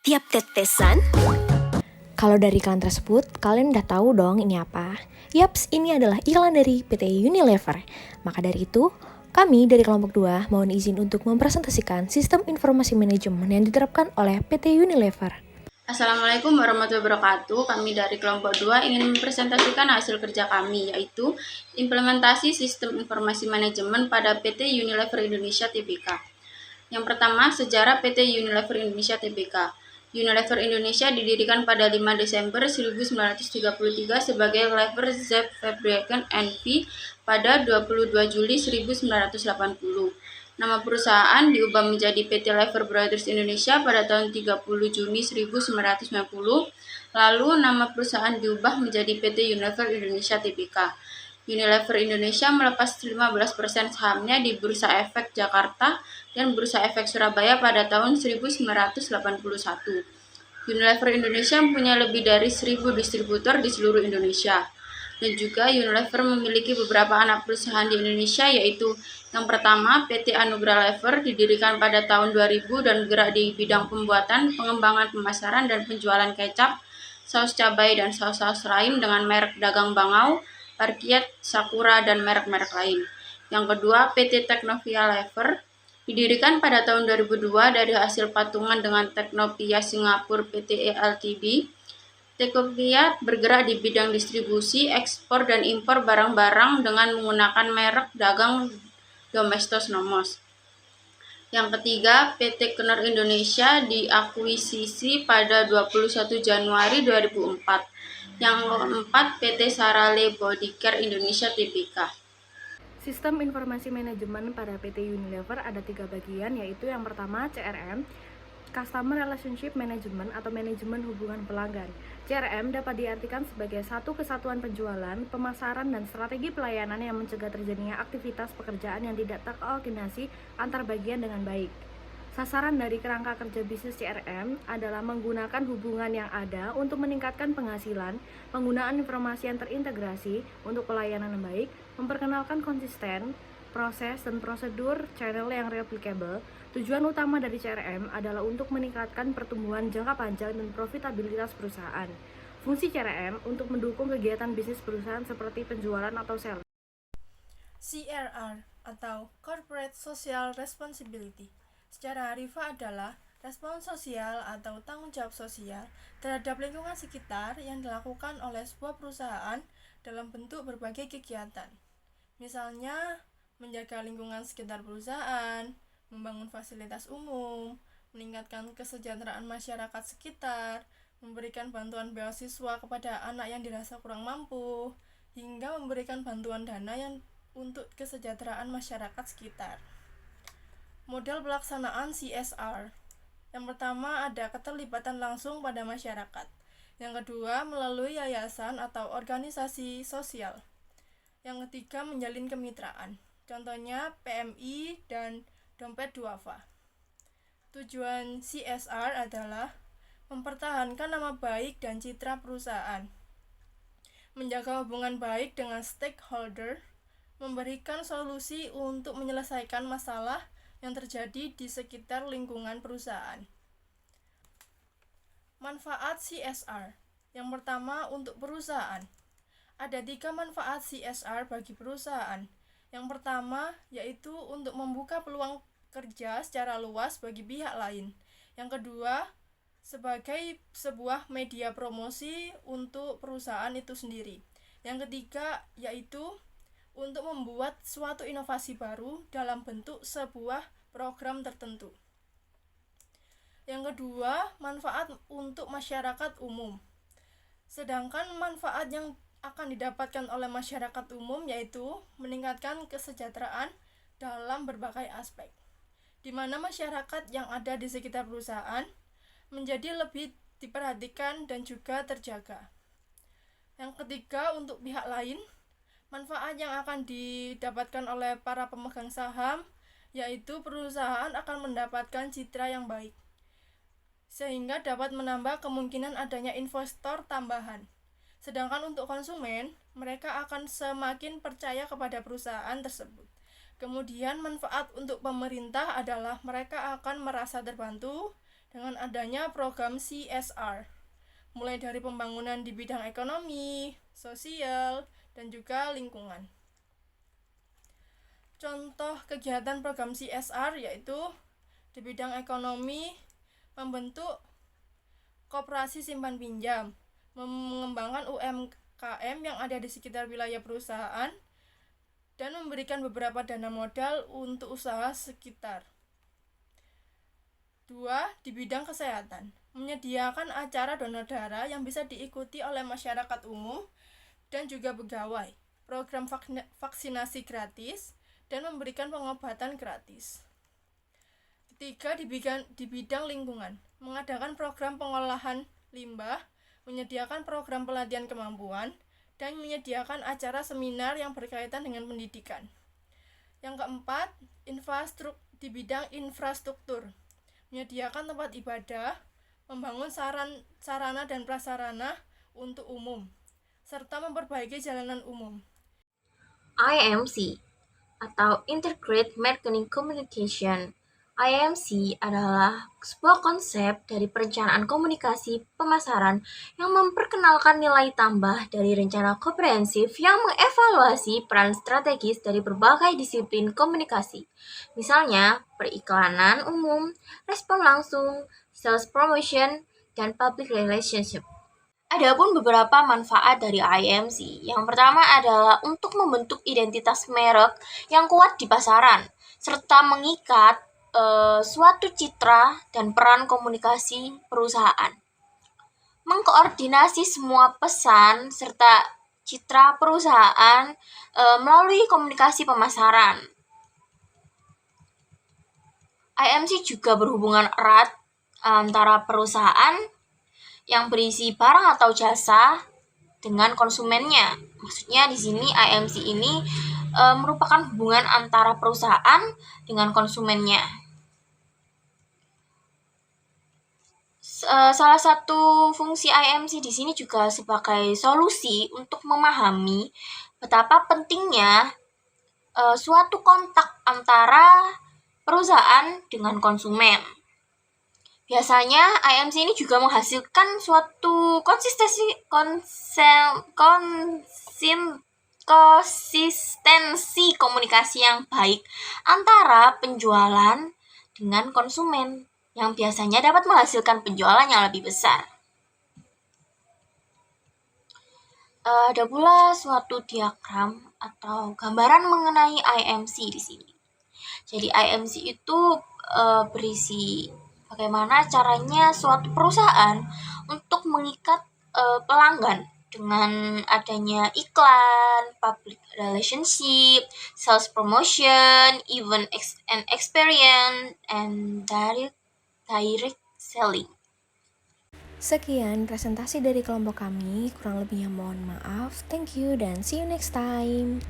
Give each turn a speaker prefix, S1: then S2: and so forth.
S1: Tiap tetesan.
S2: Kalau dari iklan tersebut, kalian udah tahu dong ini apa? Yaps, ini adalah iklan dari PT Unilever. Maka dari itu, kami dari kelompok 2 mohon izin untuk mempresentasikan sistem informasi manajemen yang diterapkan oleh PT Unilever.
S3: Assalamualaikum warahmatullahi wabarakatuh. Kami dari kelompok 2 ingin mempresentasikan hasil kerja kami, yaitu implementasi sistem informasi manajemen pada PT Unilever Indonesia Tbk. Yang pertama, sejarah PT Unilever Indonesia Tbk. Unilever Indonesia didirikan pada 5 Desember 1933 sebagai Lever Zeefabriken N.V. pada 22 Juli 1980. Nama perusahaan diubah menjadi PT Lever Brothers Indonesia pada tahun 30 Juni 1990. Lalu nama perusahaan diubah menjadi PT Unilever Indonesia Tbk. Unilever Indonesia melepas 15% sahamnya di Bursa Efek Jakarta dan Bursa Efek Surabaya pada tahun 1981. Unilever Indonesia mempunyai lebih dari 1.000 distributor di seluruh Indonesia. Dan juga Unilever memiliki beberapa anak perusahaan di Indonesia, yaitu yang pertama PT Anugrah Lever didirikan pada tahun 2000 dan bergerak di bidang pembuatan, pengembangan pemasaran dan penjualan kecap, saus cabai dan saus-saus lain dengan merek dagang Bangau, Parkiet, Sakura, dan merek-merek lain. Yang kedua, PT Teknovia Lever didirikan pada tahun 2002 dari hasil patungan dengan Teknovia Singapura Pte Ltd. Teknovia bergerak di bidang distribusi, ekspor, dan impor barang-barang dengan menggunakan merek dagang Domestos Nomos. Yang ketiga, PT Knorr Indonesia diakuisisi pada 21 Januari 2004. Yang keempat, PT Sarale Bodycare Indonesia Tbk.
S2: Sistem informasi manajemen pada PT Unilever ada 3 bagian, yaitu yang pertama CRM, Customer Relationship Management atau manajemen hubungan pelanggan. CRM dapat diartikan sebagai satu kesatuan penjualan, pemasaran, dan strategi pelayanan yang mencegah terjadinya aktivitas pekerjaan yang tidak terkoordinasi antar bagian dengan baik. Sasaran dari kerangka kerja bisnis CRM adalah menggunakan hubungan yang ada untuk meningkatkan penghasilan, penggunaan informasi yang terintegrasi untuk pelayanan yang baik, memperkenalkan konsisten, proses dan prosedur channel yang replicable. Tujuan utama dari CRM adalah untuk meningkatkan pertumbuhan jangka panjang dan profitabilitas perusahaan. Fungsi CRM untuk mendukung kegiatan bisnis perusahaan seperti penjualan atau sales.
S4: CRR atau Corporate Social Responsibility secara harfiah adalah respons sosial atau tanggung jawab sosial terhadap lingkungan sekitar yang dilakukan oleh sebuah perusahaan dalam bentuk berbagai kegiatan. Misalnya, menjaga lingkungan sekitar perusahaan, membangun fasilitas umum, meningkatkan kesejahteraan masyarakat sekitar, memberikan bantuan beasiswa kepada anak yang dirasa kurang mampu, hingga memberikan bantuan dana yang untuk kesejahteraan masyarakat sekitar. Model pelaksanaan CSR. Yang pertama ada keterlibatan langsung pada masyarakat. Yang kedua melalui yayasan atau organisasi sosial. Yang ketiga menjalin kemitraan. Contohnya PMI dan Dompet Duafa. Tujuan CSR adalah mempertahankan nama baik dan citra perusahaan, menjaga hubungan baik dengan stakeholder, memberikan solusi untuk menyelesaikan masalah yang terjadi di sekitar lingkungan perusahaan. Manfaat CSR. Yang pertama untuk perusahaan. Ada 3 manfaat CSR bagi perusahaan. Yang pertama yaitu untuk membuka peluang kerja secara luas bagi pihak lain. Yang kedua, sebagai sebuah media promosi untuk perusahaan itu sendiri. Yang ketiga yaitu untuk membuat suatu inovasi baru dalam bentuk sebuah program tertentu. Yang kedua, manfaat untuk masyarakat umum. Sedangkan manfaat yang akan didapatkan oleh masyarakat umum yaitu meningkatkan kesejahteraan dalam berbagai aspek, di mana masyarakat yang ada di sekitar perusahaan menjadi lebih diperhatikan dan juga terjaga. Yang ketiga, untuk pihak lain, manfaat yang akan didapatkan oleh para pemegang saham yaitu perusahaan akan mendapatkan citra yang baik, sehingga dapat menambah kemungkinan adanya investor tambahan. Sedangkan untuk konsumen, mereka akan semakin percaya kepada perusahaan tersebut. Kemudian manfaat untuk pemerintah adalah mereka akan merasa terbantu dengan adanya program CSR, mulai dari pembangunan di bidang ekonomi, sosial, dan juga lingkungan. Contoh kegiatan program CSR yaitu di bidang ekonomi membentuk koperasi simpan pinjam, mengembangkan UMKM yang ada di sekitar wilayah perusahaan, dan memberikan beberapa dana modal untuk usaha sekitar. 2. Di bidang kesehatan, menyediakan acara donor darah yang bisa diikuti oleh masyarakat umum dan juga pegawai, program vaksinasi gratis, dan memberikan pengobatan gratis. 3. Di bidang lingkungan, mengadakan program pengolahan limbah, menyediakan program pelatihan kemampuan, dan menyediakan acara seminar yang berkaitan dengan pendidikan. Yang keempat, di bidang infrastruktur, menyediakan tempat ibadah, membangun sarana dan prasarana untuk umum, serta memperbaiki jalanan umum.
S1: IMC atau Integrated Marketing Communication. IMC adalah sebuah konsep dari perencanaan komunikasi pemasaran yang memperkenalkan nilai tambah dari rencana komprehensif yang mengevaluasi peran strategis dari berbagai disiplin komunikasi. Misalnya, periklanan umum, respon langsung, sales promotion, dan public relationship. Adapun beberapa manfaat dari IMC. Yang pertama adalah untuk membentuk identitas merek yang kuat di pasaran, serta mengikat suatu citra dan peran komunikasi perusahaan. Mengkoordinasi semua pesan serta citra perusahaan melalui komunikasi pemasaran. IMC juga berhubungan erat antara perusahaan yang berisi barang atau jasa dengan konsumennya. Maksudnya di sini IMC ini merupakan hubungan antara perusahaan dengan konsumennya. Salah satu fungsi IMC di sini juga sebagai solusi untuk memahami betapa pentingnya suatu kontak antara perusahaan dengan konsumen. Biasanya IMC ini juga menghasilkan suatu konsistensi komunikasi yang baik antara penjualan dengan konsumen, yang biasanya dapat menghasilkan penjualan yang lebih besar. Ada pula suatu diagram atau gambaran mengenai IMC di sini. Jadi IMC itu berisi bagaimana caranya suatu perusahaan untuk mengikat pelanggan dengan adanya iklan, public relationship, sales promotion, event and experience, and direct selling.
S2: Sekian presentasi dari kelompok kami, kurang lebihnya mohon maaf. Thank you dan see you next time.